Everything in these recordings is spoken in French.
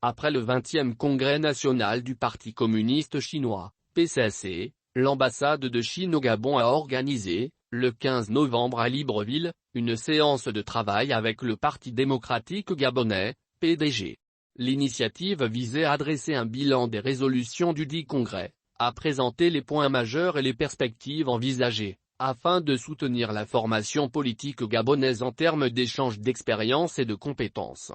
Après le 20e congrès national du Parti communiste chinois, PCC, l'ambassade de Chine au Gabon a organisé, le 15 novembre à Libreville, une séance de travail avec le Parti démocratique gabonais, PDG. L'initiative visait à dresser un bilan des résolutions du dit congrès, à présenter les points majeurs et les perspectives envisagées, afin de soutenir la formation politique gabonaise en termes d'échange d'expériences et de compétences.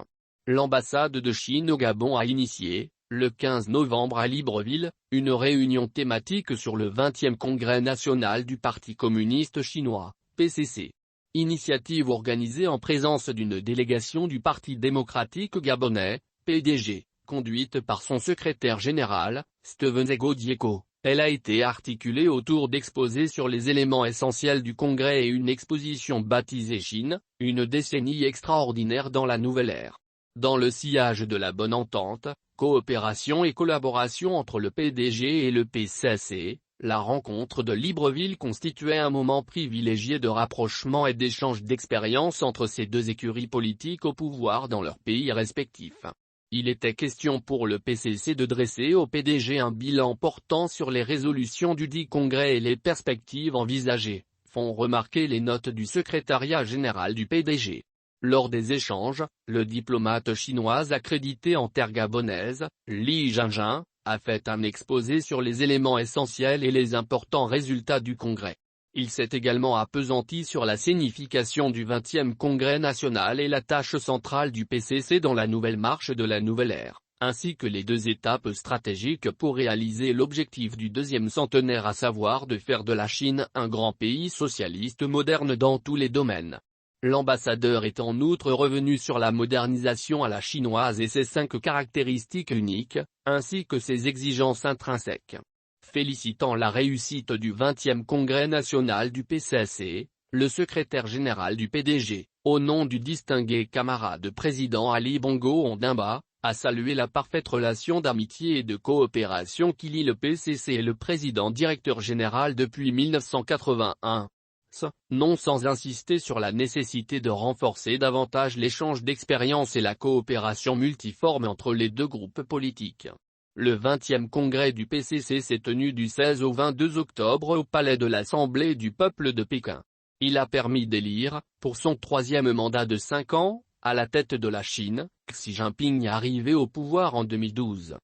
L'ambassade de Chine au Gabon a initié, le 15 novembre à Libreville, une réunion thématique sur le 20e congrès national du Parti communiste chinois, PCC. Initiative organisée en présence d'une délégation du Parti démocratique gabonais, PDG, conduite par son secrétaire général, Steven Ego Dieko. Elle a été articulée autour d'exposés sur les éléments essentiels du congrès et une exposition baptisée Chine, une décennie extraordinaire dans la nouvelle ère. Dans le sillage de la bonne entente, coopération et collaboration entre le PDG et le PCC, la rencontre de Libreville constituait un moment privilégié de rapprochement et d'échange d'expériences entre ces deux écuries politiques au pouvoir dans leurs pays respectifs. Il était question pour le PCC de dresser au PDG un bilan portant sur les résolutions du dit congrès et les perspectives envisagées, font remarquer les notes du secrétariat général du PDG. Lors des échanges, le diplomate chinois accrédité en terre gabonaise, Li Jingjing, a fait un exposé sur les éléments essentiels et les importants résultats du congrès. Il s'est également appesanti sur la signification du 20e congrès national et la tâche centrale du PCC dans la nouvelle marche de la nouvelle ère, ainsi que les deux étapes stratégiques pour réaliser l'objectif du deuxième centenaire, à savoir de faire de la Chine un grand pays socialiste moderne dans tous les domaines. L'ambassadeur est en outre revenu sur la modernisation à la chinoise et ses 5 caractéristiques uniques, ainsi que ses exigences intrinsèques. Félicitant la réussite du 20e congrès national du PCC, le secrétaire général du PDG, au nom du distingué camarade président Ali Bongo Ondimba, a salué la parfaite relation d'amitié et de coopération qui lie le PCC et le président directeur général depuis 1981. Non sans insister sur la nécessité de renforcer davantage l'échange d'expériences et la coopération multiforme entre les deux groupes politiques. Le 20e congrès du PCC s'est tenu du 16 au 22 octobre au palais de l'Assemblée du peuple de Pékin. Il a permis d'élire, pour son 3e mandat de 5 ans, à la tête de la Chine, Xi Jinping arrivé au pouvoir en 2012.